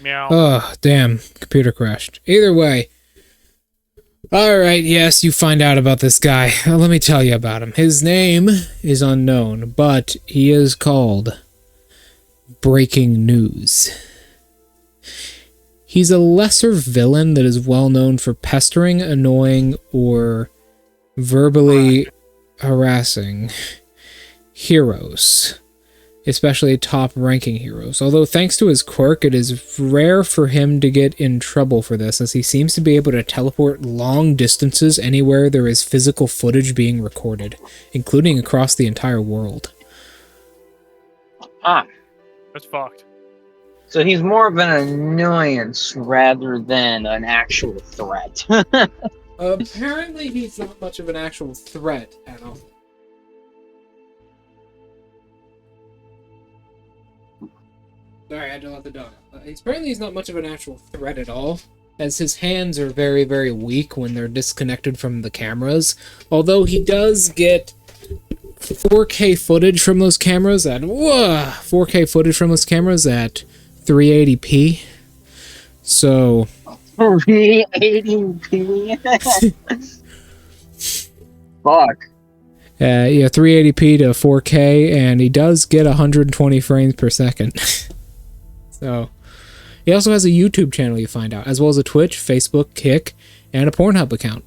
Meow. Oh, damn. Computer crashed. Either way. Alright, yes, you find out about this guy. Let me tell you about him. His name is unknown, but he is called Breaking News. He's a lesser villain that is well known for pestering, annoying, or verbally harassing heroes, especially top-ranking heroes. Although thanks to his quirk, it is rare for him to get in trouble for this, as he seems to be able to teleport long distances anywhere there is physical footage being recorded, including across the entire world. Ah, That's fucked. so he's more of an annoyance rather than an actual threat. Apparently he's not much of an actual threat at all. Sorry, I had to let the dog out. Apparently he's not much of an actual threat at all, as his hands are very, very weak when they're disconnected from the cameras. Although he does get 4K footage from those cameras at 380p. So 380p. Fuck. yeah, 380p to 4K, and he does get 120 frames per second. So, he also has a YouTube channel, you find out, as well as a Twitch, Facebook, Kick, and a Pornhub account.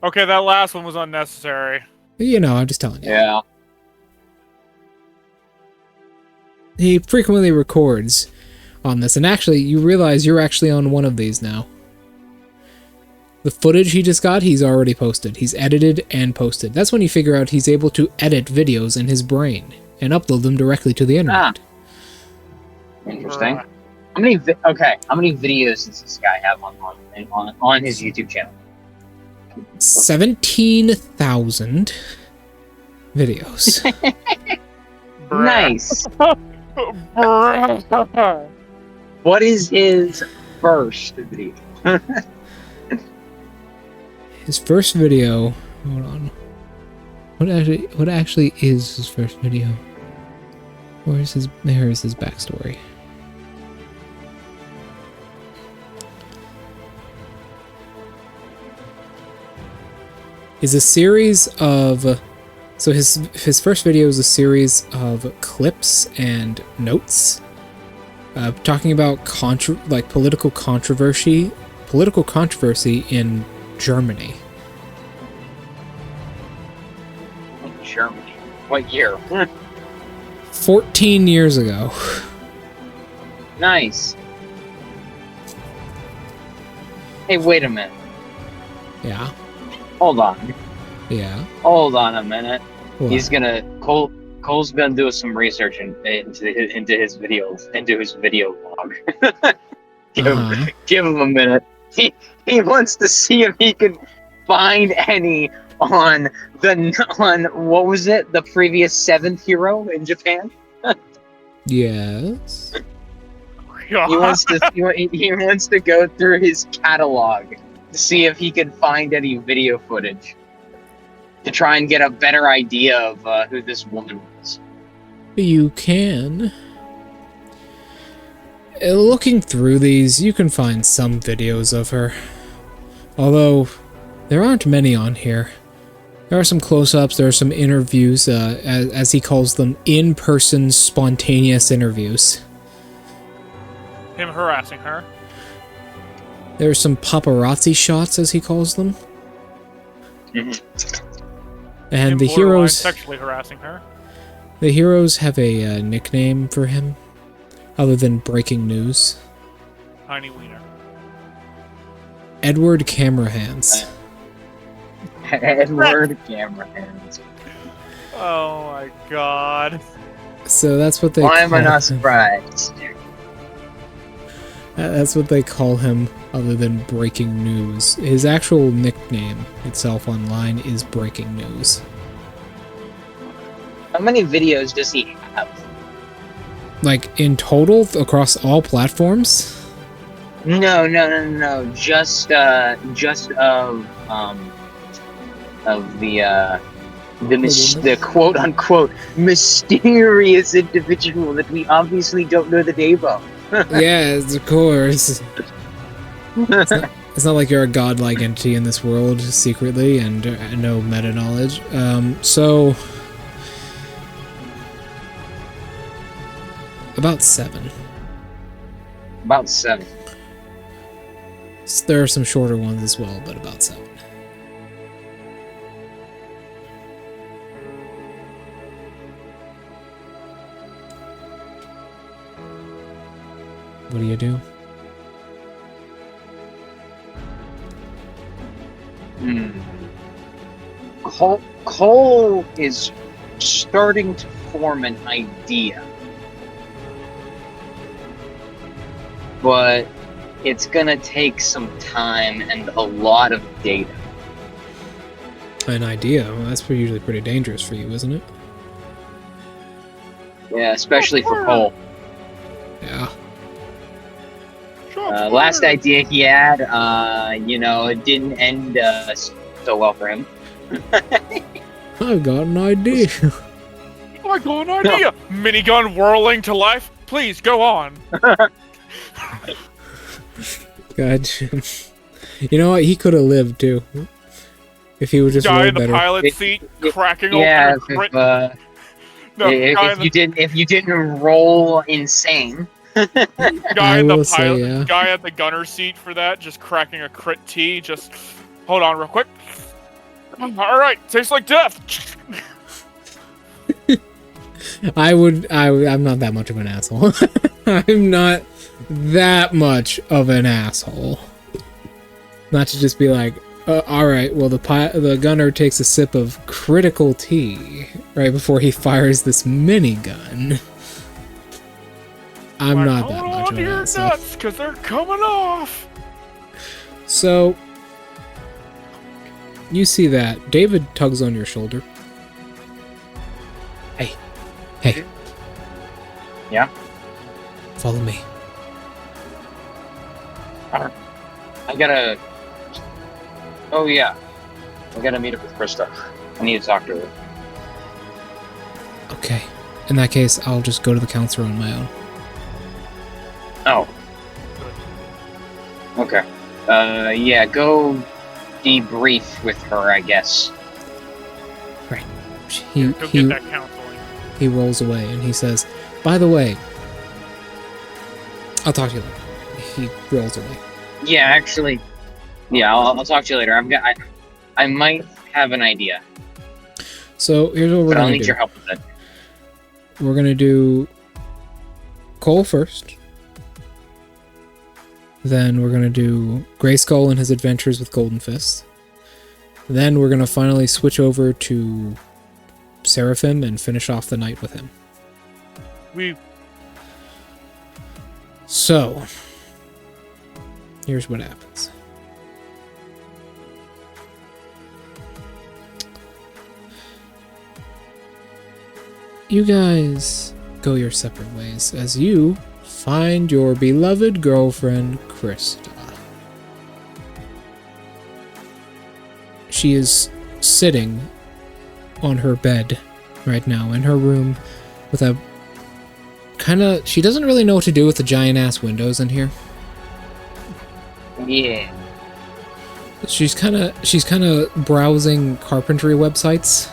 Okay, that last one was unnecessary. You know, I'm just telling you. Yeah. He frequently records on this, and actually, you realize you're actually on one of these now. The footage he just got, he's already posted. He's edited and posted. That's when you figure out he's able to edit videos in his brain and upload them directly to the internet. Interesting. How many videos does this guy have on his YouTube channel? 17,000 videos. Nice. What is his first video? His first video... Hold on. What actually is his first video? There is his backstory. Is a series of... So his first video is a series of clips and notes talking about political controversy in Germany. Germany. What year? 14 years ago. Nice. Hey, wait a minute. Yeah. Hold on. Yeah. Hold on a minute. What? He's gonna Cole's gonna do some research into his video log. Give him a minute. He wants to see if he can find any on what was it? The previous 7th hero in Japan? Yes. He wants to go through his catalog to see if he can find any video footage to try and get a better idea of who this woman was. You can. Looking through these, you can find some videos of her. Although, there aren't many on here. There are some close-ups, there are some interviews, as he calls them, in-person spontaneous interviews. Him harassing her. There are some paparazzi shots, as he calls them. And Him the borderline heroes... sexually harassing her. The heroes have a nickname for him, other than Breaking News. Tiny wiener. Edward Camera Hands. Edward Camera Hands. Oh my god. So that's what they Why am I call not him. surprised? That's what they call him, other than Breaking News. His actual nickname itself online is Breaking News. How many videos does he have? Like, in total, across all platforms? No. Just of the quote-unquote mysterious individual that we obviously don't know the name of. Yes, of course. It's not like you're a godlike entity in this world secretly and no meta knowledge. So about 7. About 7. There are some shorter ones as well, but about 7. What do you do? Cole is starting to form an idea. But it's gonna take some time and a lot of data. An idea? Well, that's usually pretty dangerous for you, isn't it? Yeah, especially for Cole. Yeah. Last idea he had, it didn't end so well for him. I've got an idea. I got an idea. Minigun whirling to life. Please go on. God. You know what? He could have lived too. If he would just Guy roll in the better. pilot seat, cracking Yeah, open. if you didn't roll insane. Guy I in the will say, pilot, yeah. guy at the gunner seat for that, just cracking a crit T. Just hold on real quick. All right, tastes like death. I'm not that much of an asshole. I'm not that much of an asshole. Not to just be like, all right, well, the gunner takes a sip of critical tea right before he fires this minigun. I'm not that much of an asshole. Nuts, because they're coming off. So, you see that. David tugs on your shoulder. Hey. Yeah? Follow me. I gotta... Oh, yeah. I gotta meet up with Krista. I need to talk to her. Okay. In that case, I'll just go to the counselor on my own. Oh. Okay. Yeah, go debrief with her, I guess. Right. Go get that counseling. He rolls away and he says, by the way, I'll talk to you later. He rolls away. Yeah, actually, yeah, I'll talk to you later. I might have an idea, So here's what we're but I'll gonna need do. your help with it. We're gonna do Cole first. Then we're gonna do Grayskull and his adventures with Golden Fist. Then we're gonna finally switch over to Seraphim and finish off the night with him. So, here's what happens. You guys go your separate ways as you find your beloved girlfriend, Krista. She is sitting on her bed right now in her room with a she doesn't really know what to do with the giant ass windows in here. Yeah. She's kind of browsing carpentry websites,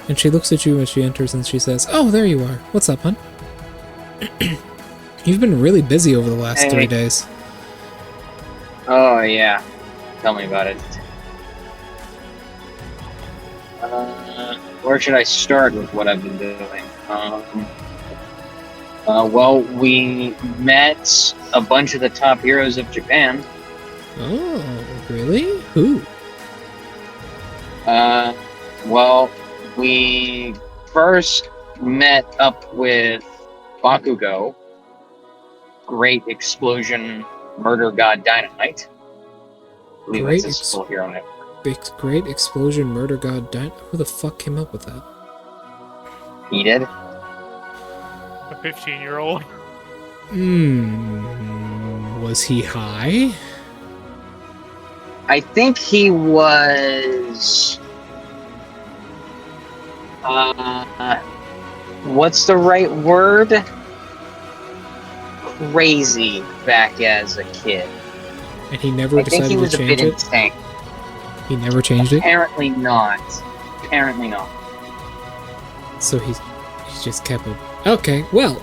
and she looks at you as she enters and she says, "Oh, there you are. What's up, hon?" You've been really busy over the last 3 days. Oh, yeah. Tell me about it. Where should I start with what I've been doing? Well, we met a bunch of the top heroes of Japan. Oh, really? Who? Well, we first met up with Bakugo, Great Explosion Murder God Dynamite. I believe that's his full hero name. Great Explosion Murder God Dynamite? Who the fuck came up with that? He did. A 15-year-old. Was he high? I think he was... what's the right word? crazy back as a kid. And he never I think decided he was to a change bit it? insane. He never changed it? Apparently not. Apparently not. So he's just kept it. Okay, well,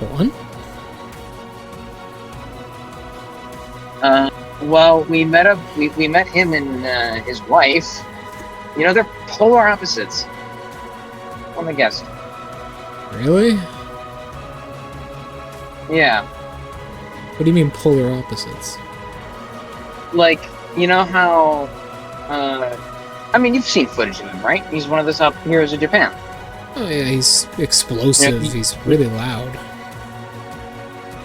go on. Well, we met him and his wife. You know, they're polar opposites. What am I guess? Really? Yeah. What do you mean polar opposites? Like, you know how, I mean, you've seen footage of him, right? He's one of the top heroes of Japan. Oh yeah, he's explosive, Yeah, he's really loud.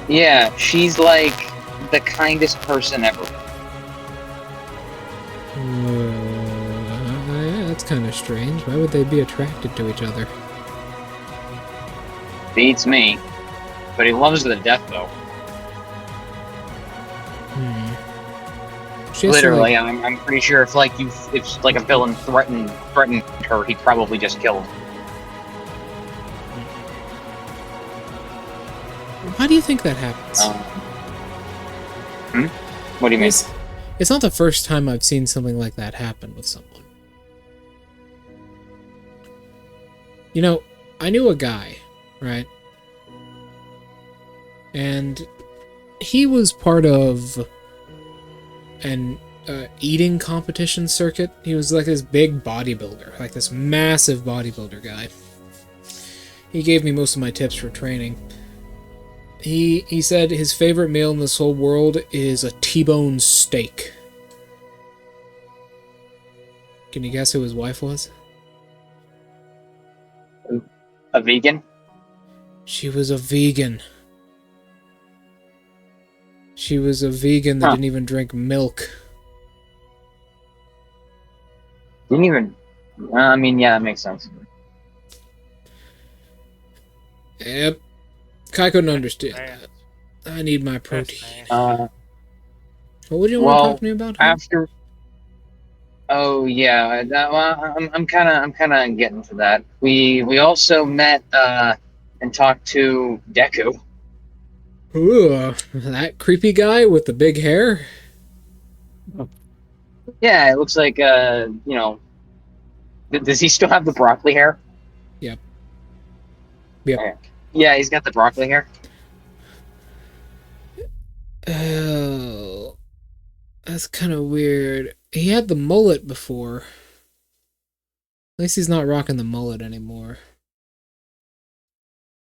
Yeah, she's like the kindest person ever. Yeah, that's kind of strange. Why would they be attracted to each other? Beats me. But he loves her to death, though. She has to, Literally, like, I'm pretty sure if like a villain threatened her, he'd probably just kill her. why do you think that happens? What do you mean? It's not the first time I've seen something like that happen with someone. You know, I knew a guy, right? And he was part of an eating competition circuit. He was like this big bodybuilder, like this massive bodybuilder guy. He gave me most of my tips for training. He said his favorite meal in this whole world is a T-bone steak. Can you guess who his wife was? A vegan? She was a vegan. She was a vegan that didn't even drink milk. Didn't even... I mean, yeah, that makes sense. Yep. Kai couldn't understand that. I need my protein. Uh, What would you want to talk to me about? after... Oh, yeah, I'm kind of getting to that. We also met, and talked to Deku. Ooh, that creepy guy with the big hair? Yeah, it looks like, you know... Does he still have the broccoli hair? Yep. Yeah, he's got the broccoli hair. Oh, that's kind of weird. He had the mullet before. At least he's not rocking the mullet anymore.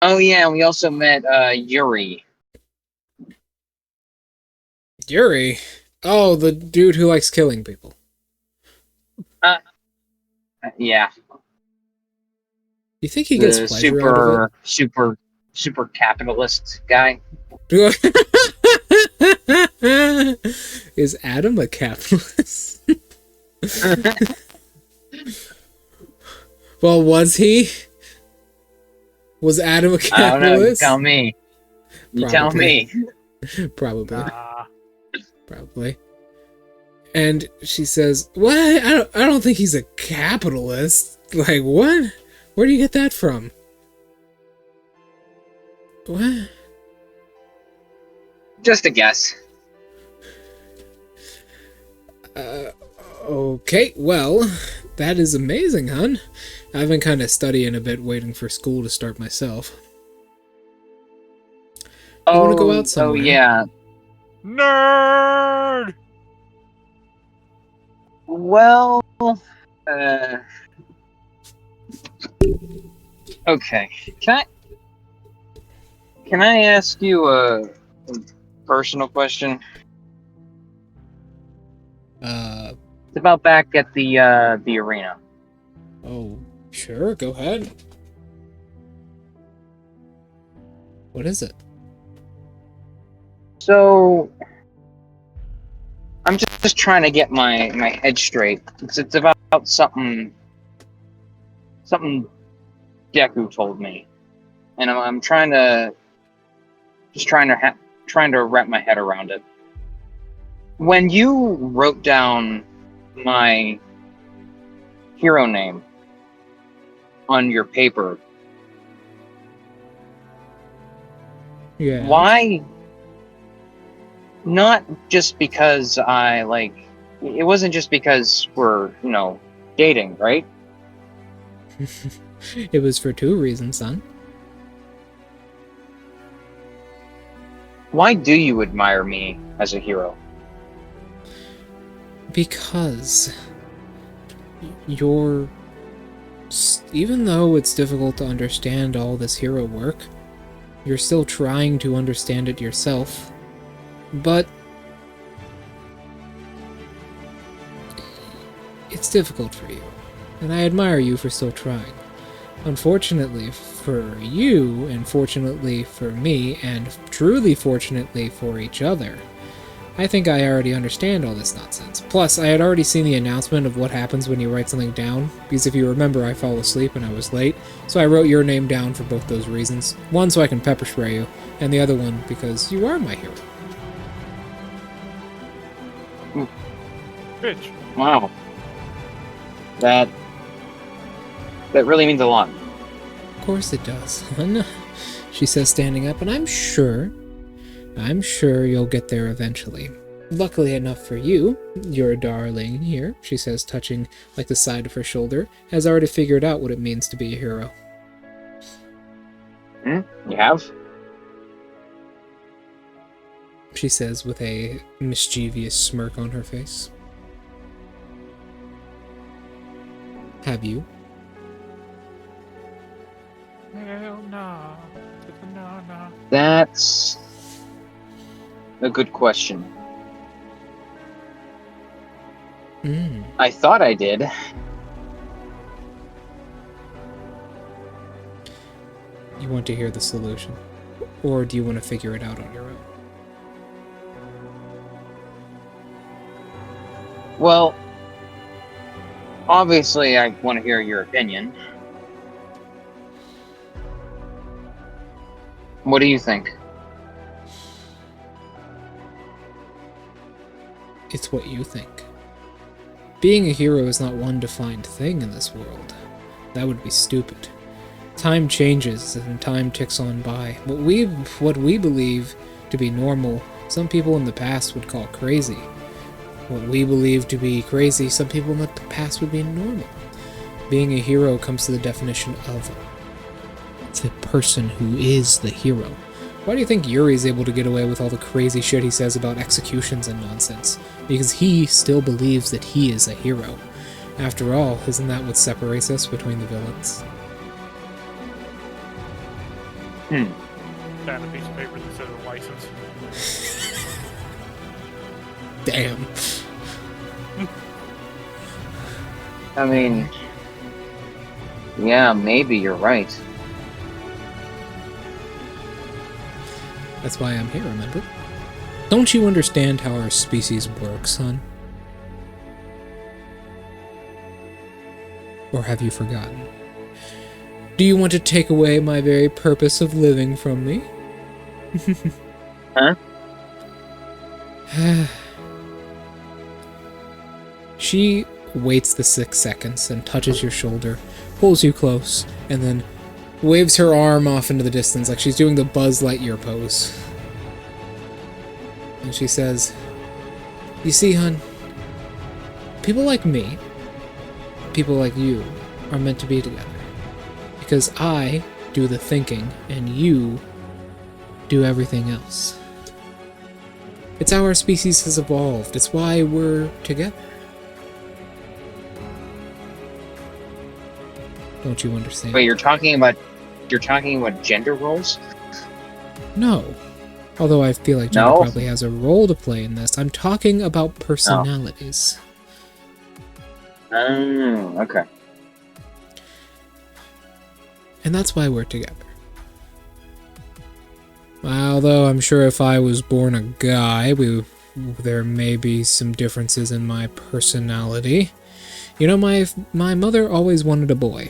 Oh, yeah, and we also met, Yuri. Yuri? Oh, the dude who likes killing people. Yeah. You think he gets The pleasure out of super capitalist guy. it? Is Adam a capitalist? Well, was he? Was Adam a capitalist? I don't know. You tell me. You tell me. Probably. Probably. And she says, "What? I don't think he's a capitalist." Like, what? Where do you get that from? What? Just a guess. Okay, well, that is amazing, hon. I've been kind of studying a bit, waiting for school to start myself. I want to go out somewhere. Oh, yeah. Nerd! Well, okay. Can I ask you a personal question? It's about back at the arena. Oh, sure, go ahead. What is it? So, I'm just trying to get my head straight. It's about something Deku told me, and I'm trying to wrap my head around it. When you wrote down my hero name on your paper, Yeah. Why? Not just because I, like... It wasn't just because we're, dating, right? It was for 2 reasons, son. Why do you admire me as a hero? Because you're... Even though it's difficult to understand all this hero work, you're still trying to understand it yourself. But it's difficult for you, and I admire you for still trying. Unfortunately for you, and fortunately for me, and truly fortunately for each other, I think I already understand all this nonsense. Plus, I had already seen the announcement of what happens when you write something down, because if you remember, I fell asleep and I was late, so I wrote your name down for both those reasons. One, so I can pepper spray you, and the other one, because you are my hero. Bitch. Wow. That really means a lot. Of course it does, hun, she says, standing up, and I'm sure you'll get there eventually. Luckily enough for you, your darling here, she says, touching like the side of her shoulder, has already figured out what it means to be a hero. You have? She says with a mischievous smirk on her face. Have you? Hell nah. Nah. That's a good question. I thought I did. You want to hear the solution? Or do you want to figure it out on your own? Well, obviously I want to hear your opinion. What do you think? It's what you think. Being a hero is not one defined thing in this world. That would be stupid. Time changes and time ticks on by. What we believe to be normal, some people in the past would call crazy. What we believe to be crazy, some people in the past would be normal. Being a hero comes to the definition of the person who is the hero. Why do you think Yuri's able to get away with all the crazy shit he says about executions and nonsense? Because he still believes that he is a hero. After all, isn't that what separates us between the villains? Found a piece of paper that says a license. Damn. I mean, yeah, maybe you're right. That's why I'm here, remember? Don't you understand how our species works, son? Or have you forgotten? Do you want to take away my very purpose of living from me? Huh? She waits the 6 seconds and touches your shoulder, pulls you close, and then waves her arm off into the distance like she's doing the Buzz Lightyear pose. And she says, "You see, hun, people like me, people like you, are meant to be together. Because I do the thinking, and you do everything else. It's how our species has evolved. It's why we're together. Don't you understand?" Wait, you're talking about gender roles? No. Although I feel like gender probably has a role to play in this. I'm talking about personalities. Okay. And that's why we're together. Although I'm sure if I was born a guy, there may be some differences in my personality. You know, my mother always wanted a boy.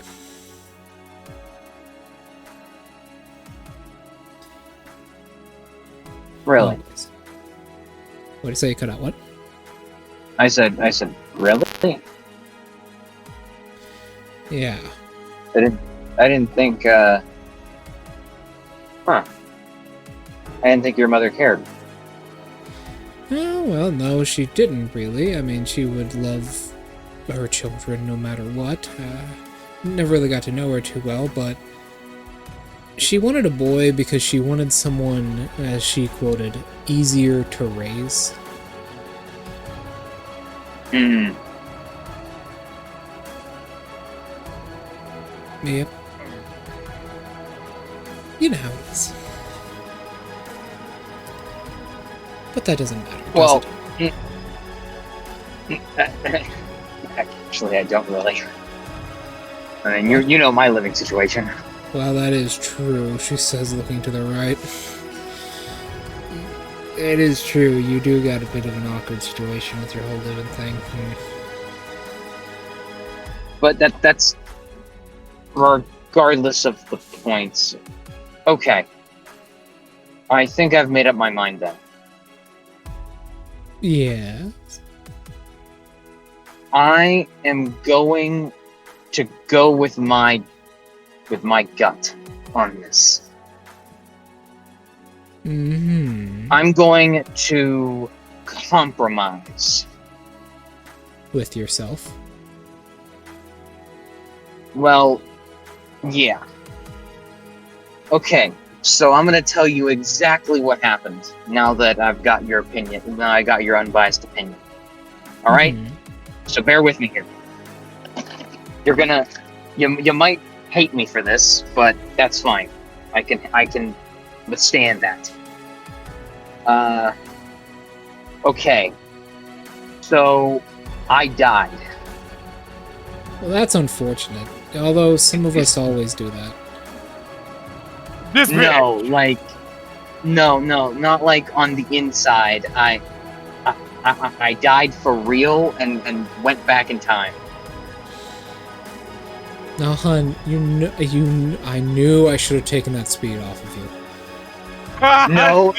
Really? Always. What did you say? You cut out what? I said, really? Yeah. I didn't think, huh. I didn't think your mother cared. Oh, well, no, she didn't really. I mean, she would love her children no matter what. Never really got to know her too well, but she wanted a boy because she wanted someone, as she quoted, easier to raise. Hmm. Yep. You know how it is. But that doesn't matter, Well, does it? actually, I don't really. I mean, you know my living situation. Well, that is true, she says, looking to the right. It is true, you do got a bit of an awkward situation with your whole living thing. But that's regardless of the points. Okay. I think I've made up my mind then. Yeah. I am going to go with my gut on this. Mm-hmm. I'm going to compromise. With yourself? Well, yeah. Okay, so I'm gonna tell you exactly what happened now that I've got your opinion. Now I got your unbiased opinion. All right. Mhm. So bear with me here. You might hate me for this, but that's fine. I can withstand that. Okay. So I died. Well, that's unfortunate. Although some of us always do that. This No, like, no, not like on the inside. I died for real and went back in time. Now, hun, I knew I should have taken that speed off of you. No.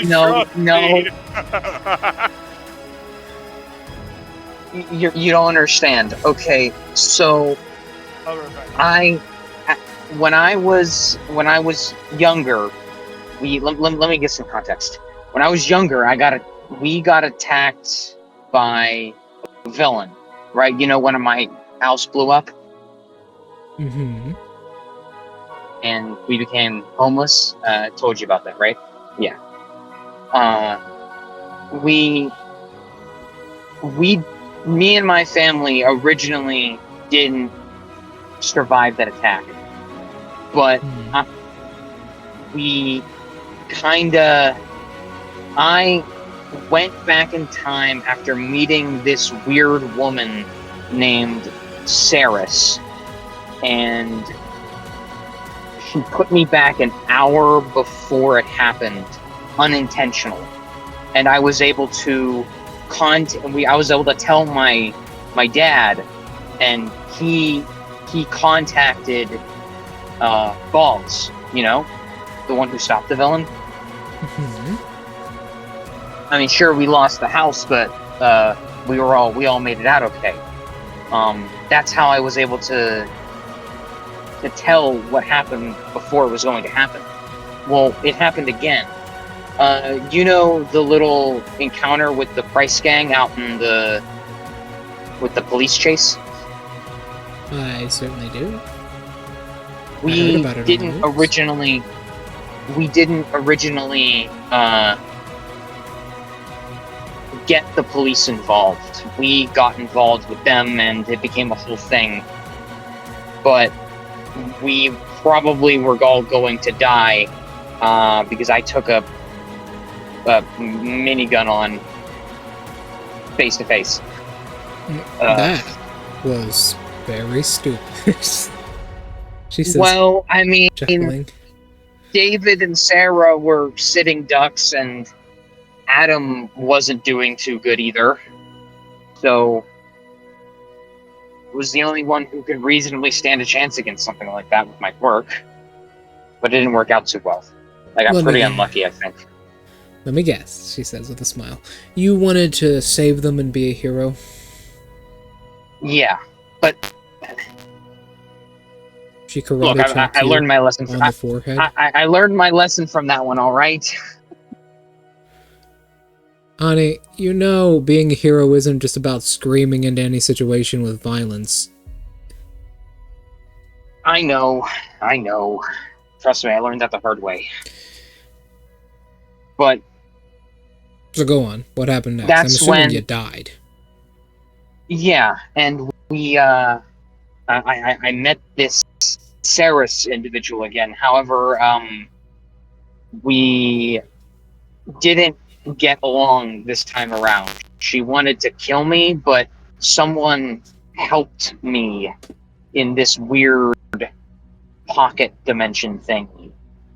You don't understand. Okay, so when I was younger, let me get some context. When I was younger, we got attacked by a villain, right? You know, when my house blew up Mm-hmm. and we became homeless. I told you about that, right? Yeah. Me and my family originally didn't survive that attack, but I went back in time after meeting this weird woman named Saris, and she put me back an hour before it happened, unintentionally, and I was able to tell my dad, and he contacted Balls, you know, the one who stopped the villain. Mm-hmm. I mean, sure, we lost the house, but we all made it out okay. That's how I was able to tell what happened before it was going to happen. Well, it happened again. You know the little encounter with the Price Gang out in with the police chase? I certainly do. We didn't originally get the police involved. We got involved with them, and it became a whole thing. But we probably were all going to die because I took a minigun on face to face. That was very stupid. She says, well, I mean, chuckling. David and Sarah were sitting ducks, and Adam wasn't doing too good either. So was the only one who could reasonably stand a chance against something like that with my work. But it didn't work out too well. I got pretty unlucky, I think. Let me guess, she says with a smile. You wanted to save them and be a hero? Yeah, but She karate look, I learned my lesson on the forehead. I learned my lesson from that one, all right? Honey, you know being a hero isn't just about screaming into any situation with violence. I know. Trust me, I learned that the hard way. But So go on. What happened next? I'm that's assuming when, you died. yeah, and I met this Saris individual again. However, we didn't get along this time around. She wanted to kill me, but someone helped me in this weird pocket dimension thing.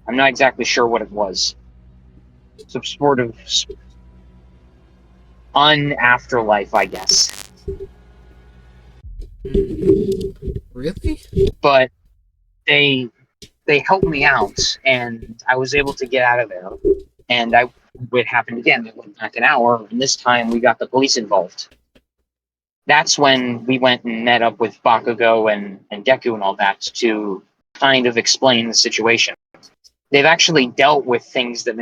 I'm not exactly sure what it was. Some sort of un-afterlife, I guess. Really? But they helped me out, and I was able to get out of there. And it happened again. It went back an hour, and this time we got the police involved. That's when we went and met up with Bakugo and Deku and all that to kind of explain the situation. They've actually dealt with things that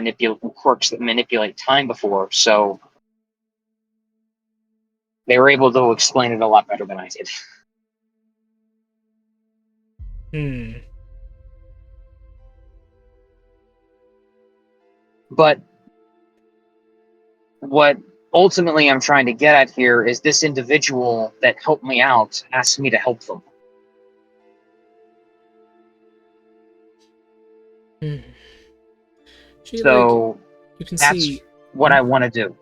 quirks that manipulate time before, so they were able to explain it a lot better than I did. But what ultimately I'm trying to get at here is this individual that helped me out asked me to help them. So you can that's see what I want to do.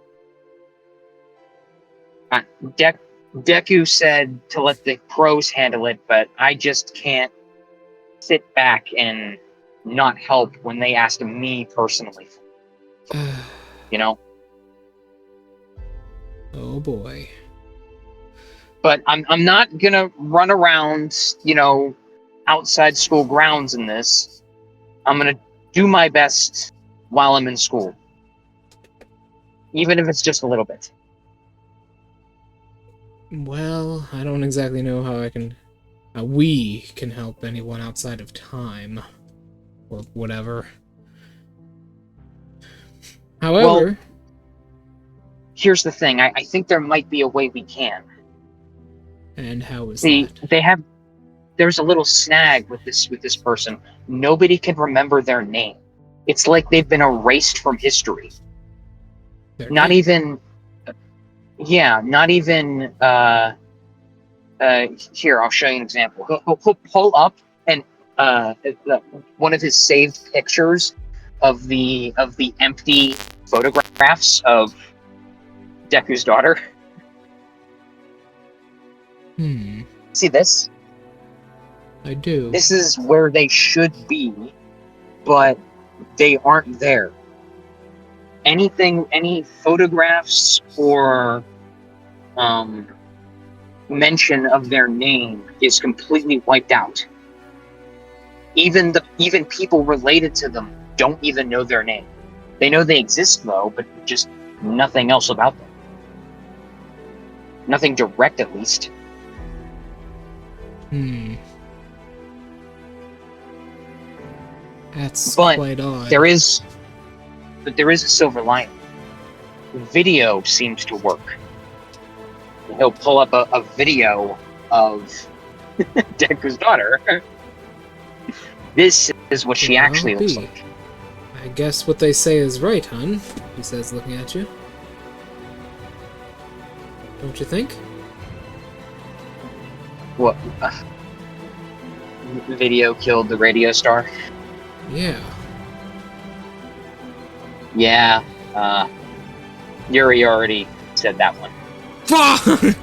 Deku said to let the pros handle it, but I just can't sit back and not help when they ask me personally. You know? Oh boy. But I'm not gonna run around, outside school grounds in this. I'm gonna do my best while I'm in school. Even if it's just a little bit. Well, I don't exactly know how we can help anyone outside of time. Or whatever. However... Well, here's the thing. I think there might be a way we can. And how is that? There's a little snag with this person. Nobody can remember their name. It's like they've been erased from history. Not even here, I'll show you an example. He'll pull up and one of his saved pictures of the empty photographs of Deku's daughter. See this? I do. This is where they should be, but they aren't there. Any photographs or mention of their name is completely wiped out. Even people related to them don't even know their name. They know they exist though, but just nothing else about them. Nothing direct, at least. That's quite odd. There is a silver lining. Video seems to work. He'll pull up a video of Deku's daughter. This is what she actually looks like. I guess what they say is right, hun, he says, looking at you. Don't you think? What? Video killed the radio star? Yeah. Yeah, Yuri already said that one. Fuck!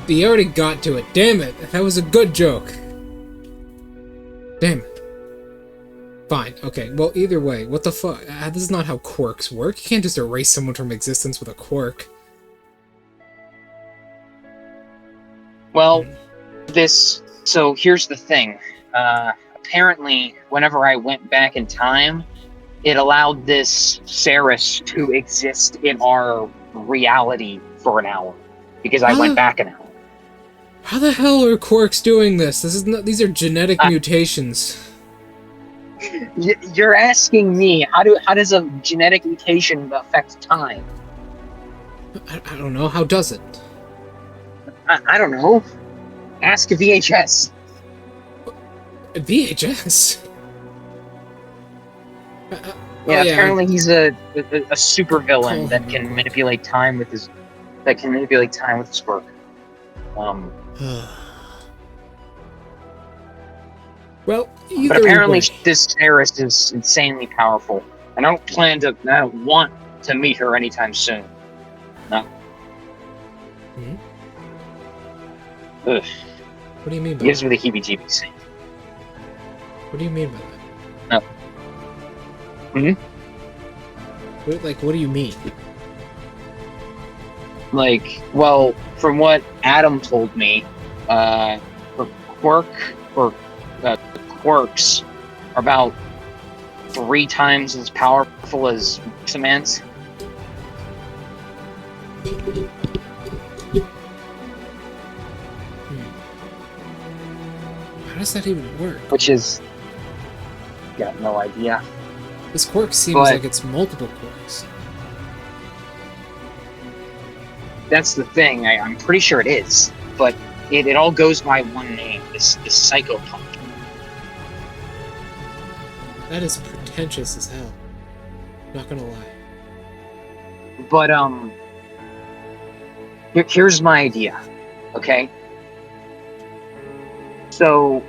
He already got to it. Damn it. That was a good joke. Damn it. Fine. Okay. Well, either way, what the fuck? This is not how quirks work. You can't just erase someone from existence with a quirk. Well, so here's the thing. Apparently, whenever I went back in time, it allowed this Saris to exist in our reality for an hour. Because I went back an hour. How the hell are quirks doing this? These are genetic mutations. You're asking me how does a genetic mutation affect time? I don't know. How does it? I don't know. Ask VHS. VHS? Yeah, yeah. apparently he's a super villain that can manipulate time with his work. Well, But apparently way. this Eris is insanely powerful. I don't want to meet her anytime soon. No. Hmm? Ugh. What do you mean by Gives that? me the heebie-jeebies. What do you mean by that? No. What do you mean? Like, well, from what Adam told me, quirks are about 3 times as powerful as Maximans. How does that even work? Which is... got no idea. This quirk seems But- like it's multiple quirks. That's the thing, I'm pretty sure it is. But it all goes by one name, this psychopomp. That is pretentious as hell. Not gonna lie. But, here's my idea, okay? So,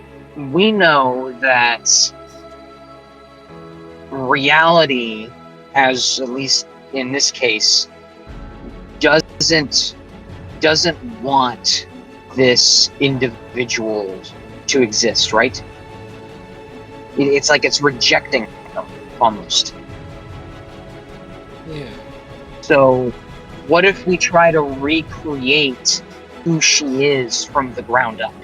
we know that reality, as at least in this case, doesn't want this individual to exist, right? It's like it's rejecting them, almost. Yeah. So, what if we try to recreate who she is from the ground up?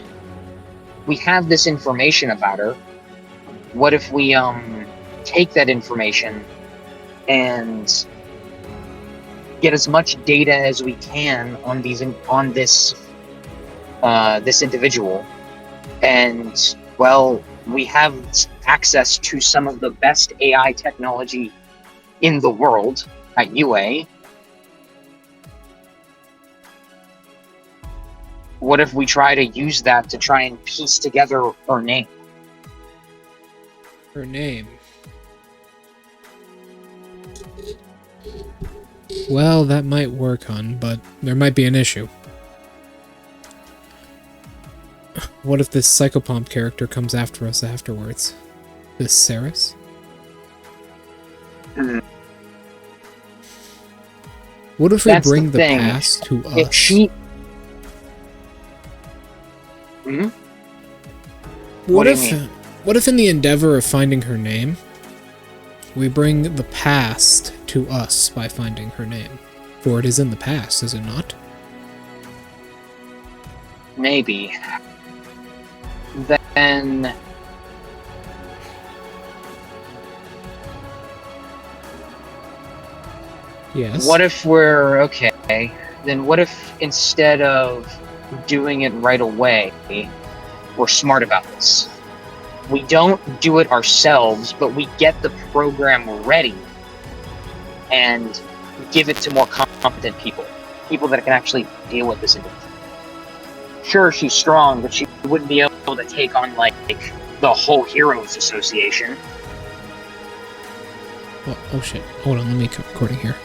We have this information about her. What if we take that information and get as much data as we can on this individual, and well, we have access to some of the best AI technology in the world at UA. What if we try to use that to try and piece together her name? Her name. Well, that might work, hon, but there might be an issue. What if this Psychopomp character comes after us afterwards? This Ceres? What if we That's bring the the thing. past to us? If she... Hmm? What do you mean? What if in the endeavor of finding her name, we bring the past to us by finding her name? For it is in the past, is it not? Maybe. Then... Yes. What if we're... Okay, then what if instead of doing it right away, we're smart about this? We don't do it ourselves, but we get the program ready and give it to more competent people. People that can actually deal with this individual. Sure, she's strong, but she wouldn't be able to take on, like, the whole Heroes Association. Oh shit. Hold on, let me keep recording here.